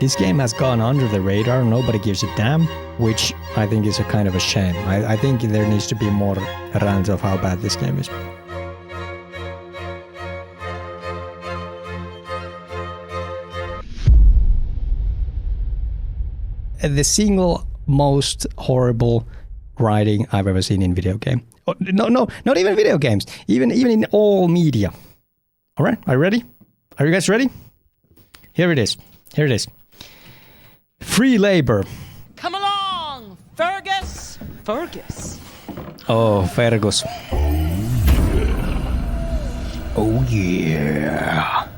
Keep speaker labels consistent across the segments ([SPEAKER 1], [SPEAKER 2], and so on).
[SPEAKER 1] This game has gone under the radar, nobody gives a damn, which I think is a kind of a shame. I think there needs to be more rant of how bad this game is. The single most horrible writing I've ever seen in video game. Oh, no, not even video games. Even in all media. All right, are you ready? Are you guys ready? Here it is. Free labor.
[SPEAKER 2] Come along, Fergus. Fergus.
[SPEAKER 1] Oh, Fergus. Oh yeah.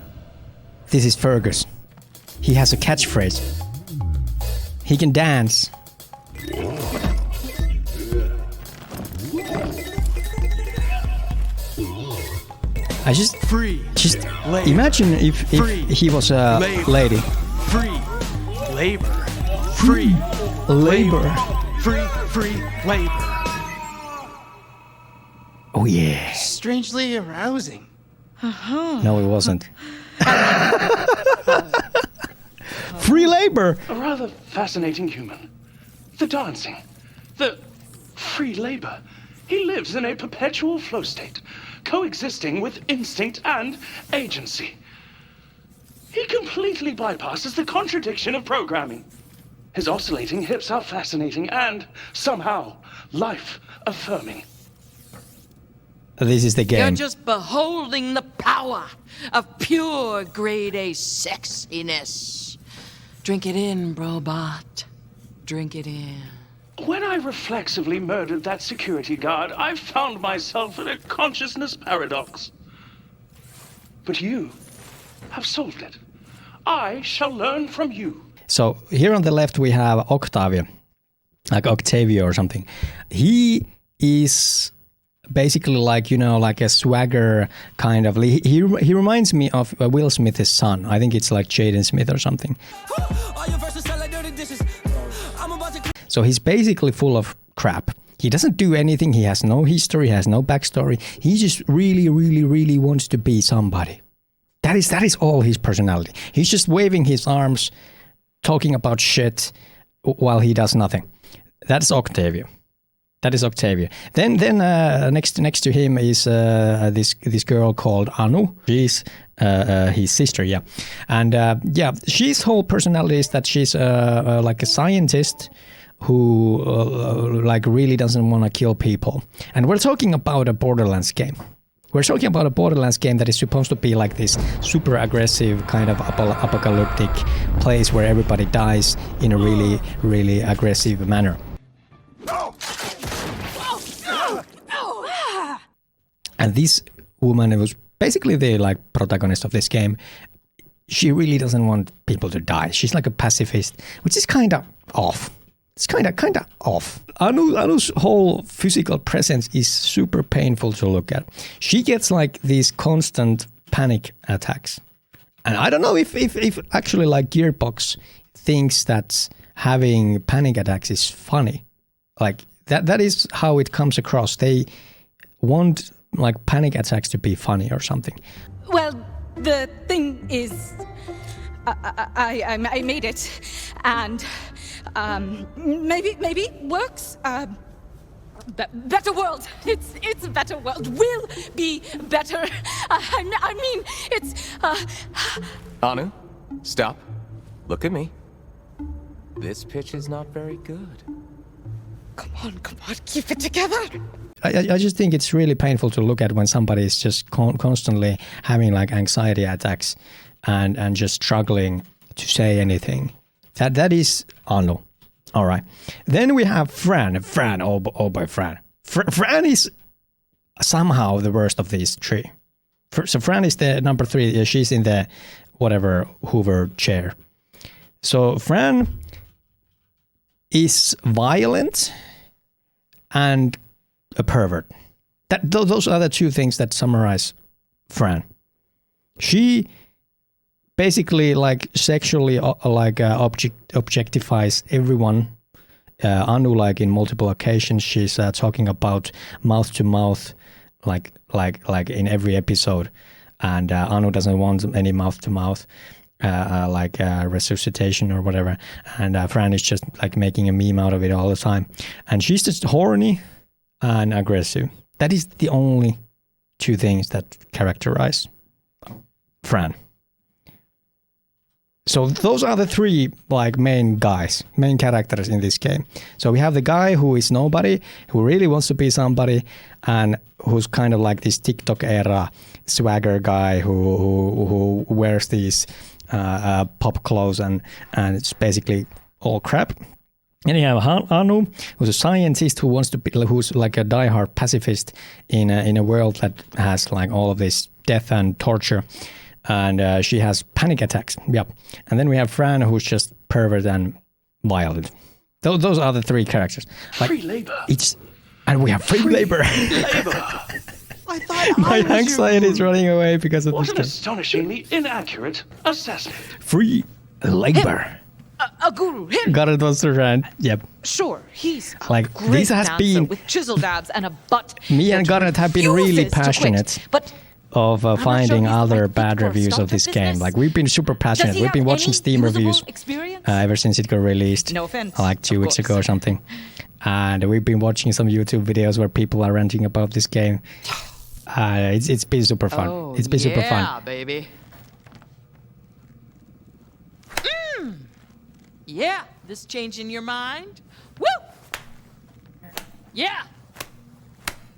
[SPEAKER 1] This is Fergus. He has a catchphrase. He can dance. I just imagine if he was a lady.
[SPEAKER 3] Free labor. Free
[SPEAKER 1] labor.
[SPEAKER 3] Free labor.
[SPEAKER 1] Oh yeah.
[SPEAKER 3] Strangely arousing.
[SPEAKER 1] No, it wasn't. Free labor.
[SPEAKER 4] A rather fascinating human. The dancing. The free labor. He lives in a perpetual flow state, coexisting with instinct and agency. He completely bypasses the contradiction of programming. His oscillating hips are fascinating and, somehow, life-affirming.
[SPEAKER 1] This is the game.
[SPEAKER 2] You're just beholding the power of pure grade A sexiness. Drink it in, Brobot. Drink it in.
[SPEAKER 4] When I reflexively murdered that security guard, I found myself in a consciousness paradox. But you have solved it. I shall learn from you.
[SPEAKER 1] So here on the left we have Octavio, like Octavio or something. He is basically like, you know, like a swagger kind of. He reminds me of Will Smith's son. I think it's like Jaden Smith or something. So he's basically full of crap. He doesn't do anything. He has no history. He has no backstory. He just really wants to be somebody. That is all his personality. He's just waving his arms, talking about shit while he does nothing. That's Octavio. Then next to him is this girl called Anu. She's his sister, yeah. And she's whole personality is that she's like a scientist who like really doesn't want to kill people. And we're talking about a Borderlands game. We're talking about a Borderlands game that is supposed to be like this super aggressive kind of apocalyptic place where everybody dies in a really aggressive manner. And this woman was basically the like protagonist of this game. She really doesn't want people to die. She's like a pacifist, which is kind of off. It's kind of off. Anu's whole physical presence is super painful to look at. She gets like these constant panic attacks. And I don't know if actually like Gearbox thinks that having panic attacks is funny. Like that is how it comes across. They want like panic attacks to be funny or something.
[SPEAKER 5] Well, the thing is, I made it, and maybe works. Better world. It's a better world. Will be better. I mean, it's.
[SPEAKER 6] Anu, stop. Look at me. This pitch is not very good.
[SPEAKER 5] Come on, keep it together.
[SPEAKER 1] I just think it's really painful to look at when somebody is just constantly having like anxiety attacks and just struggling to say anything. That is Anu. All right. Then we have Fran. Oh boy, Fran. Fran is somehow the worst of these three. So Fran is the number 3. She's in the whatever Hoover chair. So Fran is violent and a pervert. Those are the two things that summarize Fran. She basically like sexually objectifies everyone. Anu, like in multiple occasions, she's talking about mouth to mouth, like in every episode, and Anu doesn't want any mouth to mouth. resuscitation or whatever, and Fran is just like making a meme out of it all the time, and she's just horny and aggressive. That is the only two things that characterize Fran. So those are the three like main characters in this game. So we have the guy who is nobody, who really wants to be somebody, and who's kind of like this TikTok era swagger guy who wears these pop clothes and it's basically all crap. And you have Anu, who's a scientist who's like a diehard pacifist in a world that has like all of this death and torture. And she has panic attacks. Yep. And then we have Fran, who's just pervert and violent. Those are the three characters. Like,
[SPEAKER 4] Free labor.
[SPEAKER 1] And we have free labor.
[SPEAKER 4] Labor.
[SPEAKER 3] I thought
[SPEAKER 1] My
[SPEAKER 3] I was
[SPEAKER 1] anxiety is running away because of
[SPEAKER 4] What
[SPEAKER 1] this
[SPEAKER 4] an
[SPEAKER 1] game.
[SPEAKER 4] astonishingly inaccurate assessment.
[SPEAKER 1] Free labor.
[SPEAKER 5] A guru, him.
[SPEAKER 1] Got it, was the rant. Yep.
[SPEAKER 5] Sure, he's a
[SPEAKER 1] Like,
[SPEAKER 5] great
[SPEAKER 1] this has
[SPEAKER 5] dancer
[SPEAKER 1] been-
[SPEAKER 5] with chisel abs and a butt.
[SPEAKER 1] Me and
[SPEAKER 5] that
[SPEAKER 1] Garnet have been really
[SPEAKER 5] refuses to quit.
[SPEAKER 1] passionate
[SPEAKER 5] But
[SPEAKER 1] of
[SPEAKER 5] not
[SPEAKER 1] finding
[SPEAKER 5] sure he's the
[SPEAKER 1] other
[SPEAKER 5] right
[SPEAKER 1] bad
[SPEAKER 5] fit for a
[SPEAKER 1] reviews of this
[SPEAKER 5] startup
[SPEAKER 1] game.
[SPEAKER 5] business.
[SPEAKER 1] Like, we've been super passionate.
[SPEAKER 5] does he
[SPEAKER 1] We've been
[SPEAKER 5] have
[SPEAKER 1] watching
[SPEAKER 5] any
[SPEAKER 1] Steam
[SPEAKER 5] usable
[SPEAKER 1] reviews
[SPEAKER 5] experience?
[SPEAKER 1] ever since it got released.
[SPEAKER 5] No offense,
[SPEAKER 1] Like 2
[SPEAKER 5] of
[SPEAKER 1] weeks ago or
[SPEAKER 5] course.
[SPEAKER 1] something. And we've been watching some YouTube videos where people are ranting about this game. It's been super fun.
[SPEAKER 2] Oh,
[SPEAKER 1] It's been super
[SPEAKER 2] yeah,
[SPEAKER 1] fun.
[SPEAKER 2] baby. Yeah, this changing your mind? Woo! Yeah.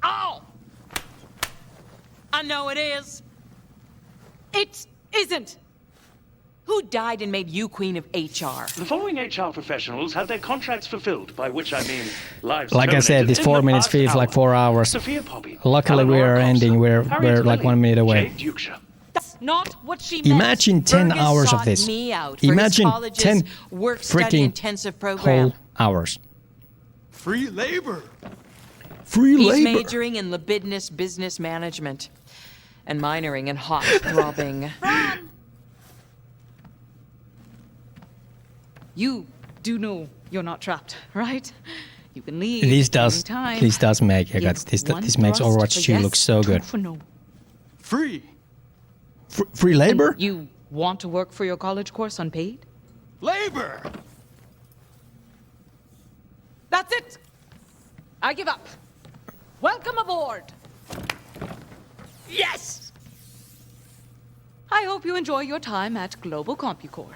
[SPEAKER 2] Oh! I know it is.
[SPEAKER 5] It isn't.
[SPEAKER 2] Who died and made you queen of HR?
[SPEAKER 4] The following HR professionals had their contracts fulfilled, by which I mean lives
[SPEAKER 1] Like I said,
[SPEAKER 4] terminated
[SPEAKER 1] this
[SPEAKER 4] in
[SPEAKER 1] 4
[SPEAKER 4] the
[SPEAKER 1] minutes
[SPEAKER 4] past
[SPEAKER 1] feels
[SPEAKER 4] hour.
[SPEAKER 1] like 4 hours.
[SPEAKER 4] Sophia Poppy,
[SPEAKER 1] Luckily, we
[SPEAKER 4] Eleanor
[SPEAKER 1] are ending.
[SPEAKER 4] Thompson,
[SPEAKER 1] We're
[SPEAKER 4] Harriet
[SPEAKER 1] like
[SPEAKER 4] Lilly,
[SPEAKER 1] 1 minute away.
[SPEAKER 4] Jade Duksha.
[SPEAKER 5] That's not what she meant.
[SPEAKER 1] Imagine 10
[SPEAKER 2] Fergus
[SPEAKER 1] hours of
[SPEAKER 2] sought
[SPEAKER 1] this.
[SPEAKER 2] Me out for
[SPEAKER 1] Imagine
[SPEAKER 2] his college's
[SPEAKER 1] 10
[SPEAKER 2] work study
[SPEAKER 1] freaking
[SPEAKER 2] intensive program.
[SPEAKER 1] whole hours.
[SPEAKER 3] free labor.
[SPEAKER 1] Free
[SPEAKER 2] He's
[SPEAKER 1] labor.
[SPEAKER 2] majoring in libidinous business management and minoring in hot throbbing.
[SPEAKER 5] You do know you're not trapped, right? You can leave.
[SPEAKER 1] This does
[SPEAKER 5] anytime.
[SPEAKER 1] make
[SPEAKER 5] Give
[SPEAKER 1] this
[SPEAKER 5] one
[SPEAKER 1] makes
[SPEAKER 5] thrust
[SPEAKER 1] Overwatch
[SPEAKER 5] for
[SPEAKER 1] 2
[SPEAKER 5] yes,
[SPEAKER 1] look so
[SPEAKER 5] two
[SPEAKER 1] good.
[SPEAKER 5] for no.
[SPEAKER 3] Free.
[SPEAKER 1] Free labor?
[SPEAKER 5] You want to work for your college course unpaid?
[SPEAKER 3] Labor.
[SPEAKER 5] That's it. I give up. Welcome aboard.
[SPEAKER 2] Yes!
[SPEAKER 5] I hope you enjoy your time at Global CompuCore.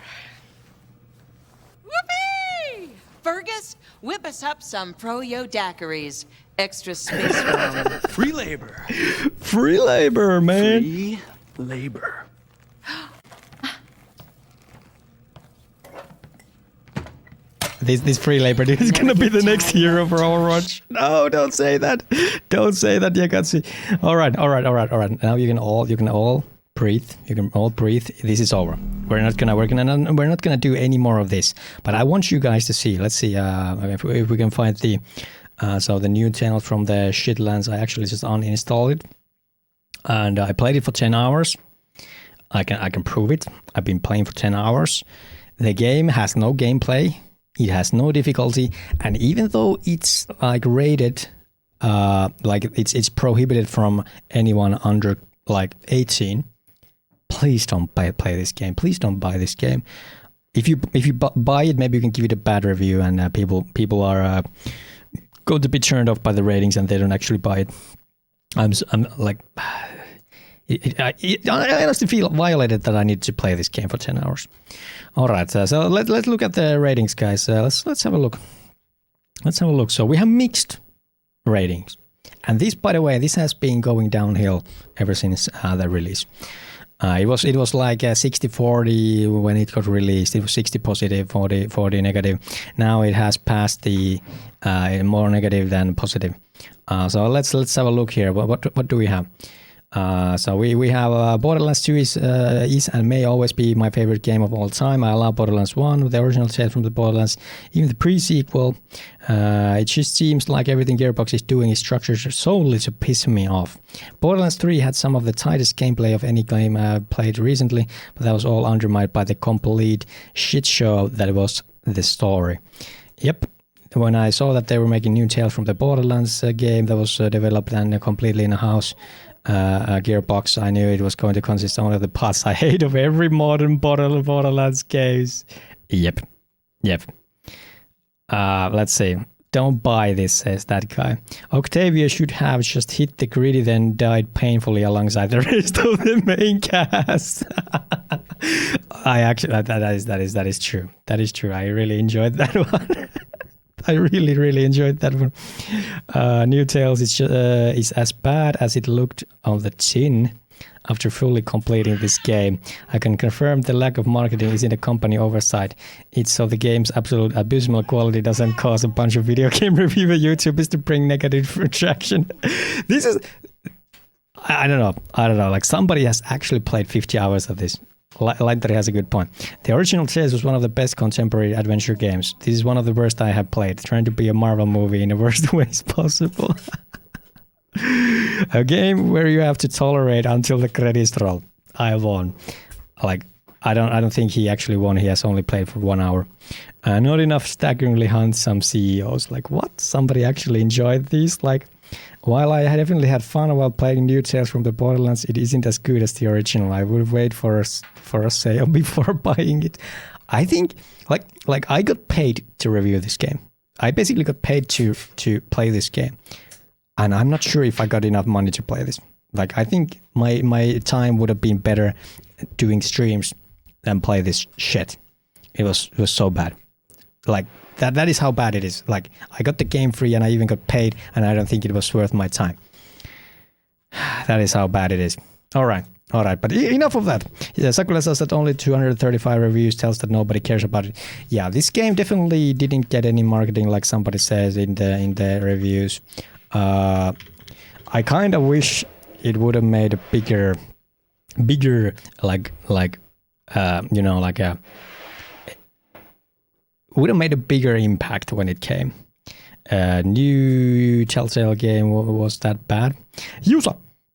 [SPEAKER 2] Whoopee! Fergus, whip us up some froyo daiquiris. Extra space room.
[SPEAKER 3] Free labor.
[SPEAKER 1] Free labor, man.
[SPEAKER 3] Free labor.
[SPEAKER 1] This free labor dude is gonna be the next hero for Overwatch. No, don't say that. Don't say that, Yakatsu. All right. Now you can all breathe. You can all breathe. This is over. We're not gonna do any more of this. But I want you guys to see. Let's see if we can find the the new channel from the Shitlands. I actually just uninstalled it, and I played it for 10 hours. I can prove it. I've been playing for 10 hours. The game has no gameplay. It has no difficulty, and even though it's like rated, like it's prohibited from anyone under like 18. Please don't play this game. Please don't buy this game. If you buy it, maybe you can give it a bad review, and people are going to be turned off by the ratings, and they don't actually buy it. I'm like. I honestly feel violated that I need to play this game for 10 hours. All right, so let's look at the ratings, guys. Let's have a look. So we have mixed ratings, and this, by the way, this has been going downhill ever since the release. It was like 60-40 when it got released. It was 60 positive, 40 negative. Now it has passed the more negative than positive. So let's have a look here. What do we have? So we have Borderlands 2 is and may always be my favorite game of all time. I love Borderlands 1, the original tale from the Borderlands, even the pre-sequel. It just seems like everything Gearbox is doing is structured solely to piss me off. Borderlands 3 had some of the tightest gameplay of any game I've played recently, but that was all undermined by the complete shit show that was the story. Yep. When I saw that they were making new tales from the Borderlands game that was developed and completely in-house, Gearbox, I knew it was going to consist only of the parts I hate of every modern Borderlands games. Yep. Let's see. Don't buy this, says that guy. Octavia should have just hit the gritty, then died painfully alongside the rest of the main cast. I actually, that is true. That is true. I really enjoyed that one. I really enjoyed that one. New Tales is as bad as it looked on the tin. After fully completing this game, I can confirm the lack of marketing isn't a company oversight. It's so the game's absolute abysmal quality doesn't cause a bunch of video game reviewer YouTubers to bring negative retraction. This is... I don't know. Like, somebody has actually played 50 hours of this. Lighter has a good point. The original Tales was one of the best contemporary adventure games. This is one of the worst I have played, trying to be a Marvel movie in the worst ways possible. A game where you have to tolerate until the credits roll. I won. Like, I don't think he actually won. He has only played for 1 hour. Not enough staggeringly handsome CEOs. Like, what? Somebody actually enjoyed these? Like, while I definitely had fun while playing New Tales from the Borderlands, it isn't as good as the original. I would wait for a sale before buying it. I think, like I got paid to review this game. I basically got paid to play this game. And I'm not sure if I got enough money to play this. Like, I think my time would have been better doing streams than play this shit. It was so bad. Like, that is how bad it is. Like, I got the game free and I even got paid, and I don't think it was worth my time. That is how bad it is. All right. But enough of that. Yeah, Sakura says that only 235 reviews tells that nobody cares about it. Yeah, this game definitely didn't get any marketing, like somebody says in the reviews. I kind of wish it would have made a bigger, would have made a bigger impact when it came. New Telltale game was that bad? User,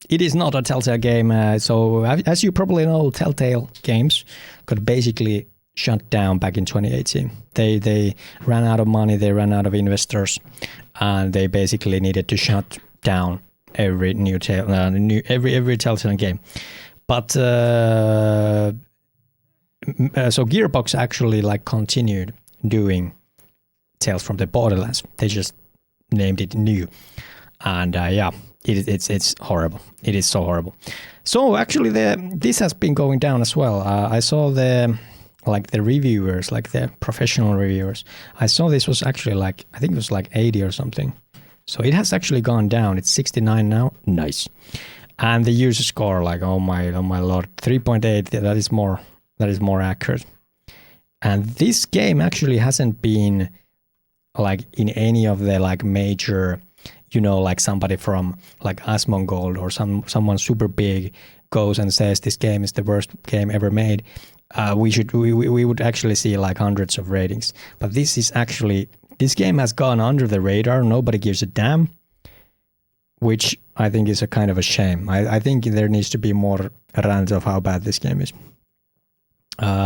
[SPEAKER 1] it is not a Telltale game. So as you probably know, Telltale games got basically shut down back in 2018. They ran out of money, they ran out of investors, and they basically needed to shut down every new every Telltale game. But so Gearbox actually like continued doing Tales from the Borderlands. They just named it New, and it's horrible. It is so horrible. So actually, this has been going down as well. I saw the reviewers, like the professional reviewers. I saw this was actually like, I think it was like 80 or something. So it has actually gone down. It's 69 now. Nice. And the user score, like, oh my lord, 3.8. That is more accurate. And this game actually hasn't been like in any of the like major, like somebody from like Asmongold or someone super big goes and says this game is the worst game ever made. We would actually see like hundreds of ratings. But this game has gone under the radar. Nobody gives a damn, which I think is a kind of a shame. I think there needs to be more rant of how bad this game is.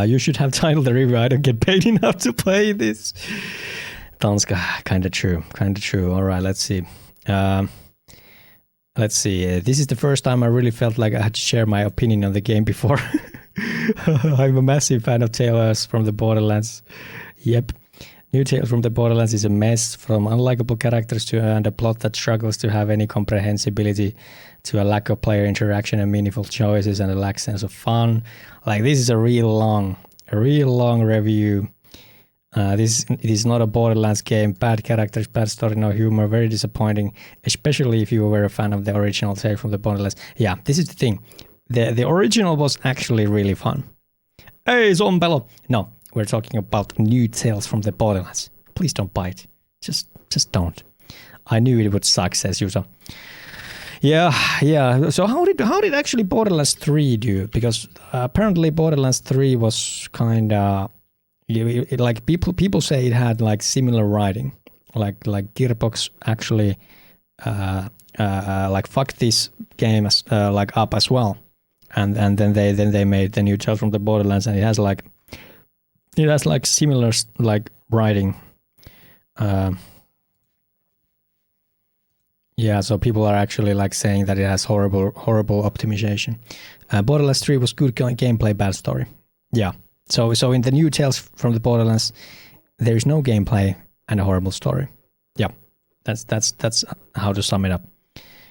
[SPEAKER 1] You should have titled the review, I don't get paid enough to play this. Tanska, kind of true. All right, let's see. This is the first time I really felt like I had to share my opinion on the game before. I'm a massive fan of Tales from the Borderlands. Yep. New Tales from the Borderlands is a mess, from unlikable characters and a plot that struggles to have any comprehensibility, to a lack of player interaction and meaningful choices, and a lack sense of fun. Like, this is a real long review. It is not a Borderlands game. Bad characters, bad story, no humor, very disappointing, especially if you were a fan of the original Tales from the Borderlands. Yeah, this is the thing. The original was actually really fun. Hey, Zombello! No, we're talking about New Tales from the Borderlands. Please don't buy it. Just don't. I knew it would suck, says Yusa. Yeah. So how did actually Borderlands 3 do? Because apparently Borderlands 3 was kind of like people say it had like similar writing. Like Gearbox actually like fucked this game like up as well. And then they made the New Tales from the Borderlands, and it has like similar like writing. Yeah, so people are actually like saying that it has horrible optimization. Borderlands 3 was good gameplay, bad story. Yeah. So in the new Tales from the Borderlands, there is no gameplay and a horrible story. Yeah. That's how to sum it up.